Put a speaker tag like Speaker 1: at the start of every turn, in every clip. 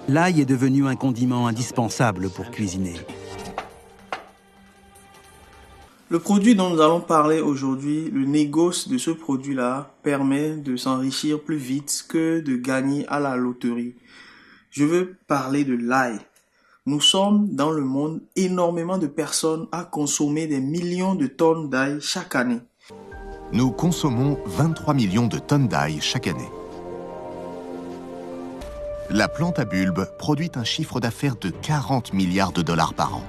Speaker 1: L'ail est devenu un condiment indispensable pour cuisiner.
Speaker 2: Le produit dont nous allons parler aujourd'hui, le négoce de ce produit-là, permet de s'enrichir plus vite que de gagner à la loterie. Je veux parler de l'ail. Nous sommes dans le monde énormément de personnes à consommer des millions de tonnes d'ail chaque année.
Speaker 3: Nous consommons 23 millions de tonnes d'ail chaque année. La plante à bulbe produit un chiffre d'affaires de 40 milliards de dollars par an.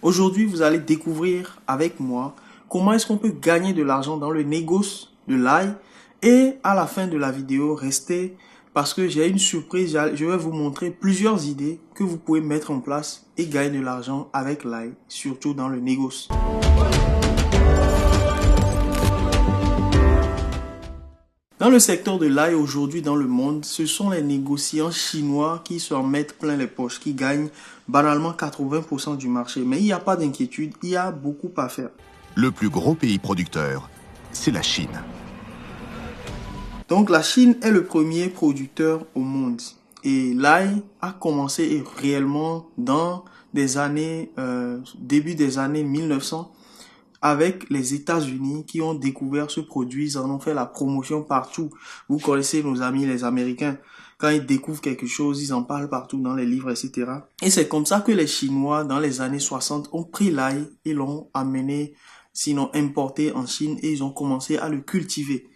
Speaker 2: Aujourd'hui, vous allez découvrir avec moi comment est-ce qu'on peut gagner de l'argent dans le négoce de l'ail. Et à la fin de la vidéo, restez parce que j'ai une surprise. Je vais vous montrer plusieurs idées que vous pouvez mettre en place et gagner de l'argent avec l'ail, surtout dans le négoce. Dans le secteur de l'ail aujourd'hui dans le monde, ce sont les négociants chinois qui s'en mettent plein les poches, qui gagnent banalement 80% du marché. Mais il n'y a pas d'inquiétude, il y a beaucoup à faire.
Speaker 3: Le plus gros pays producteur, c'est la Chine.
Speaker 2: Donc la Chine est le premier producteur au monde. Et l'ail a commencé réellement dans des années, début des années 1900. Avec les États-Unis qui ont découvert ce produit, ils en ont fait la promotion partout. Vous connaissez nos amis les Américains. Quand ils découvrent quelque chose, ils en parlent partout dans les livres, etc. Et c'est comme ça que les Chinois, dans les années 60, ont pris l'ail et l'ont amené, sinon importé en Chine, et ils ont commencé à le cultiver.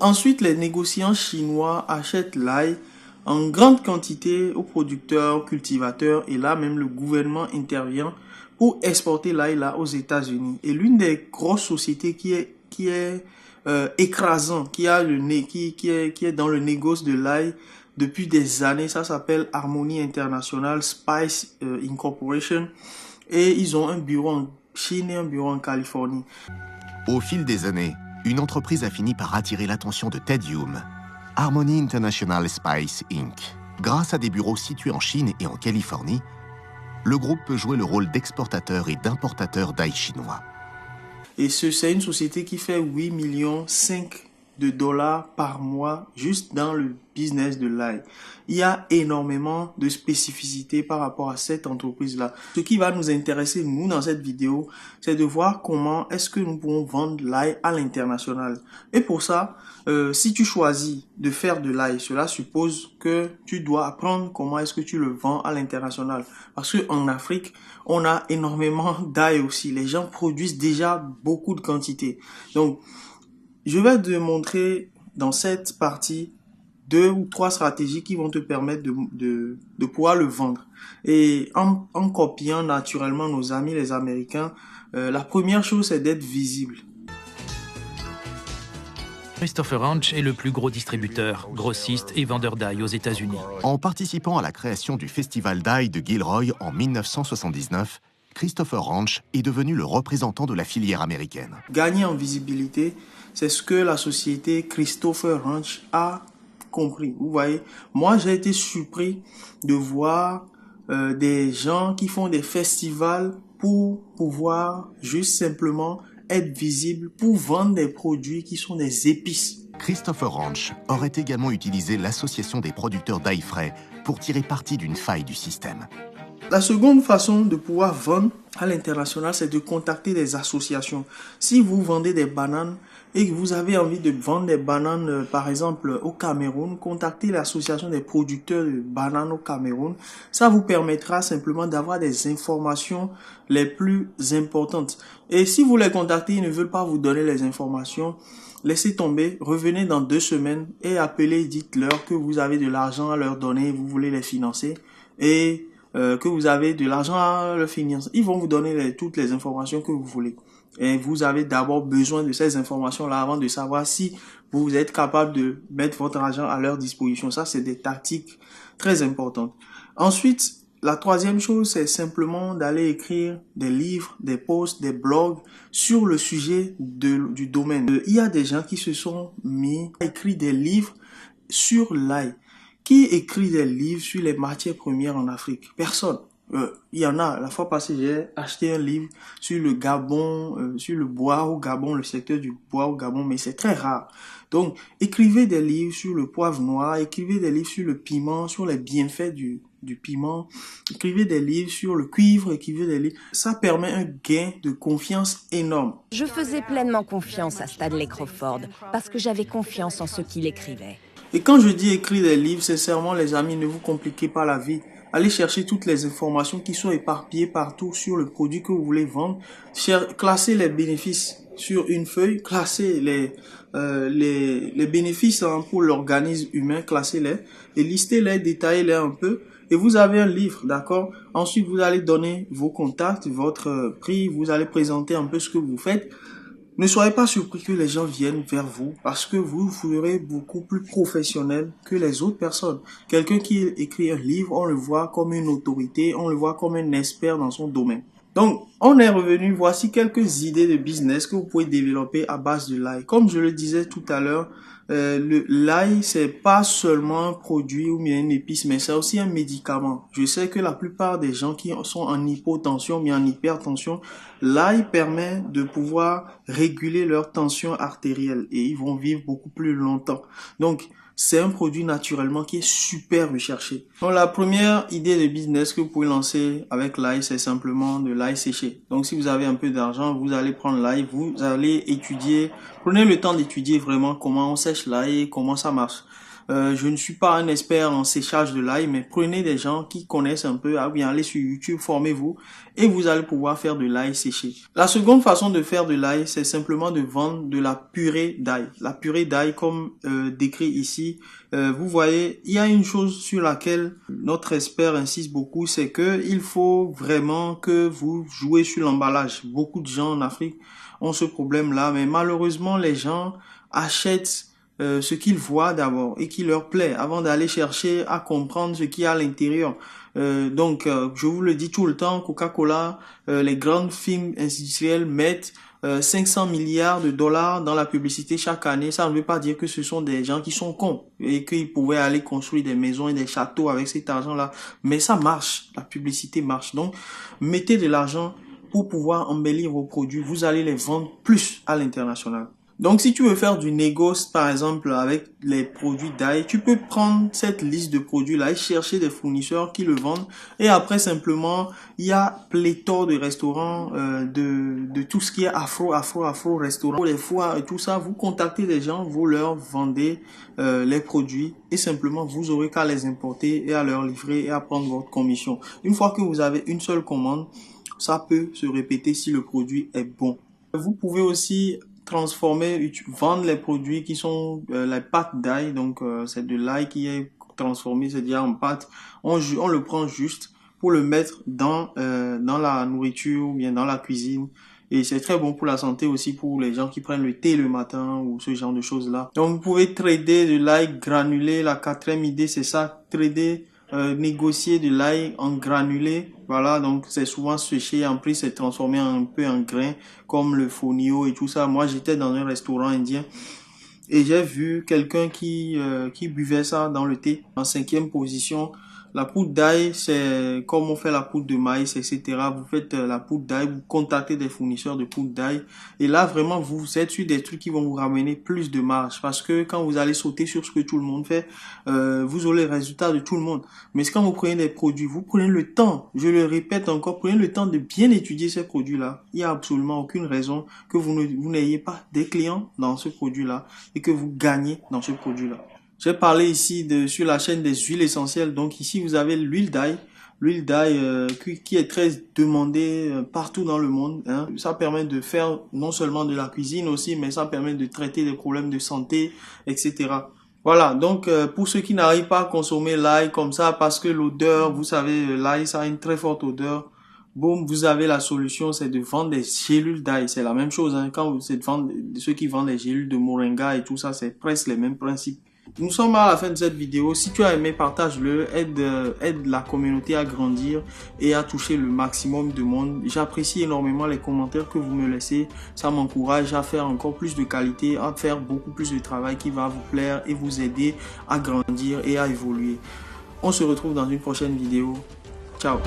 Speaker 2: Ensuite, les négociants chinois achètent l'ail en grande quantité aux producteurs, cultivateurs, et là même le gouvernement intervient pour exporter l'ail là aux États-Unis. Et l'une des grosses sociétés qui est écrasant, qui est dans le négoce de l'ail depuis des années, ça s'appelle Harmony International Spice Incorporation, et ils ont un bureau en Chine et un bureau en Californie.
Speaker 3: Au fil des années, une entreprise a fini par attirer l'attention de Ted Hume, Harmony International Spice Inc. Grâce à des bureaux situés en Chine et en Californie, le groupe peut jouer le rôle d'exportateur et d'importateur d'ail chinois.
Speaker 2: Et c'est une société qui fait 8,5 millions de dollars par mois juste dans le business de l'ail. Il y a énormément de spécificités par rapport à cette entreprise-là. Ce qui va nous intéresser, nous, dans cette vidéo, c'est de voir comment est-ce que nous pouvons vendre l'ail à l'international. Et pour ça, si tu choisis de faire de l'ail, cela suppose que tu dois apprendre comment est-ce que tu le vends à l'international. Parce qu'en Afrique, on a énormément d'ail aussi. Les gens produisent déjà beaucoup de quantité. Donc, je vais te montrer dans cette partie 2 ou 3 stratégies qui vont te permettre de pouvoir le vendre. Et en copiant naturellement nos amis les Américains, la première chose c'est d'être visible.
Speaker 4: Christopher Ranch est le plus gros distributeur, grossiste et vendeur d'ail aux États-Unis.
Speaker 3: En participant à la création du festival d'ail de Gilroy en 1979, Christopher Ranch est devenu le représentant de la filière américaine.
Speaker 2: Gagner en visibilité, c'est ce que la société Christopher Ranch a compris. Vous voyez, moi j'ai été surpris de voir des gens qui font des festivals pour pouvoir juste simplement être visibles, pour vendre des produits qui sont des épices.
Speaker 3: Christopher Ranch aurait également utilisé l'association des producteurs d'ail frais pour tirer parti d'une faille du système.
Speaker 2: La seconde façon de pouvoir vendre à l'international, c'est de contacter des associations. Si vous vendez des bananes et que vous avez envie de vendre des bananes, par exemple, au Cameroun, contactez l'association des producteurs de bananes au Cameroun. Ça vous permettra simplement d'avoir des informations les plus importantes. Et si vous les contactez, ils ne veulent pas vous donner les informations, laissez tomber, revenez dans 2 semaines et appelez, dites-leur que vous avez de l'argent à leur donner, vous voulez les financer et que vous avez de l'argent à leur financer. Ils vont vous donner toutes les informations que vous voulez. Et vous avez d'abord besoin de ces informations-là avant de savoir si vous êtes capable de mettre votre argent à leur disposition. Ça, c'est des tactiques très importantes. Ensuite, la troisième chose, c'est simplement d'aller écrire des livres, des posts, des blogs sur le sujet du domaine. Il y a des gens qui se sont mis à écrire des livres sur l'ail. Qui écrit des livres sur les matières premières en Afrique? Personne. Il y en a. La fois passée, j'ai acheté un livre sur le Gabon, sur le bois au Gabon, le secteur du bois au Gabon, mais c'est très rare. Donc, écrivez des livres sur le poivre noir, écrivez des livres sur le piment, sur les bienfaits du piment, écrivez des livres sur le cuivre, écrivez des livres. Ça permet un gain de confiance énorme.
Speaker 5: Je faisais pleinement confiance à Stanley Crawford parce que j'avais confiance en ce qu'il écrivait.
Speaker 2: Et quand je dis écrire des livres, sincèrement, les amis, ne vous compliquez pas la vie. Allez chercher toutes les informations qui sont éparpillées partout sur le produit que vous voulez vendre. Classez les bénéfices sur une feuille, classez les bénéfices pour l'organisme humain, classez-les et listez-les, détaillez-les un peu. Et vous avez un livre, d'accord? Ensuite, vous allez donner vos contacts, votre prix, vous allez présenter un peu ce que vous faites. Ne soyez pas surpris que les gens viennent vers vous parce que vous serez beaucoup plus professionnel que les autres personnes. Quelqu'un qui écrit un livre, on le voit comme une autorité, on le voit comme un expert dans son domaine. Donc, on est revenu, voici quelques idées de business que vous pouvez développer à base de l'ail. Comme je le disais tout à l'heure, l'ail, c'est pas seulement un produit ou bien une épice, mais c'est aussi un médicament. Je sais que la plupart des gens qui sont en hypotension ou bien en hypertension, l'ail permet de pouvoir réguler leur tension artérielle et ils vont vivre beaucoup plus longtemps. Donc, c'est un produit naturellement qui est super recherché. Donc la première idée de business que vous pouvez lancer avec l'ail, c'est simplement de l'ail séché. Donc si vous avez un peu d'argent, vous allez prendre l'ail, vous allez étudier, prenez le temps d'étudier vraiment comment on sèche l'ail, comment ça marche. Je ne suis pas un expert en séchage de l'ail, mais prenez des gens qui connaissent un peu, bien allez sur YouTube, formez-vous et vous allez pouvoir faire de l'ail séché. La seconde façon de faire de l'ail, c'est simplement de vendre de la purée d'ail. La purée d'ail, comme décrit ici, vous voyez, il y a une chose sur laquelle notre expert insiste beaucoup, c'est que il faut vraiment que vous jouez sur l'emballage. Beaucoup de gens en Afrique ont ce problème-là, mais malheureusement, les gens achètent ce qu'ils voient d'abord et qui leur plaît avant d'aller chercher à comprendre ce qu'il y a à l'intérieur. Donc, je vous le dis tout le temps, Coca-Cola, les grandes firmes industrielles mettent 500 milliards de dollars dans la publicité chaque année. Ça ne veut pas dire que ce sont des gens qui sont cons et qu'ils pouvaient aller construire des maisons et des châteaux avec cet argent-là. Mais ça marche, la publicité marche. Donc, mettez de l'argent pour pouvoir embellir vos produits. Vous allez les vendre plus à l'international. Donc, si tu veux faire du négoce, par exemple, avec les produits d'ail, tu peux prendre cette liste de produits-là et chercher des fournisseurs qui le vendent. Et après, simplement, il y a pléthore de restaurants, de tout ce qui est afro restaurants, les foires et tout ça. Vous contactez des gens, vous leur vendez les produits et simplement, vous aurez qu'à les importer et à leur livrer et à prendre votre commission. Une fois que vous avez une seule commande, ça peut se répéter si le produit est bon. Vous pouvez aussi vendre les produits qui sont les pâtes d'ail, donc c'est de l'ail qui est transformé, c'est-à-dire en pâte. On le prend juste pour le mettre dans la nourriture ou bien dans la cuisine. Et c'est très bon pour la santé aussi pour les gens qui prennent le thé le matin ou ce genre de choses-là. Donc vous pouvez trader de l'ail granulé. La quatrième idée, c'est ça, trader, négocier de l'ail en granulé. Voilà, donc c'est souvent séché, en plus c'est transformé un peu en grains comme le fonio et tout ça. Moi j'étais dans un restaurant indien et j'ai vu quelqu'un qui buvait ça dans le thé en 5e position. La poudre d'ail, c'est comme on fait la poudre de maïs, etc. Vous faites la poudre d'ail, vous contactez des fournisseurs de poudre d'ail. Et là, vraiment, vous êtes sur des trucs qui vont vous ramener plus de marge. Parce que quand vous allez sauter sur ce que tout le monde fait, vous aurez les résultats de tout le monde. Mais quand vous prenez des produits, vous prenez le temps, je le répète encore, prenez le temps de bien étudier ces produits-là. Il n'y a absolument aucune raison que vous n'ayez pas des clients dans ce produit-là et que vous gagnez dans ce produit-là. J'ai parlé ici sur la chaîne des huiles essentielles. Donc ici, vous avez l'huile d'ail. L'huile d'ail qui est très demandée partout dans le monde. Hein. Ça permet de faire non seulement de la cuisine aussi, mais ça permet de traiter des problèmes de santé, etc. Voilà, donc pour ceux qui n'arrivent pas à consommer l'ail comme ça, parce que l'odeur, vous savez, l'ail, ça a une très forte odeur. Boum, vous avez la solution, c'est de vendre des gélules d'ail. C'est la même chose. Hein. Quand vous êtes ceux qui vendent des gélules de moringa et tout ça, c'est presque les mêmes principes. Nous sommes à la fin de cette vidéo. Si tu as aimé, partage-le, aide la communauté à grandir et à toucher le maximum de monde. J'apprécie énormément les commentaires que vous me laissez. Ça m'encourage à faire encore plus de qualité, à faire beaucoup plus de travail qui va vous plaire et vous aider à grandir et à évoluer. On se retrouve dans une prochaine vidéo. Ciao!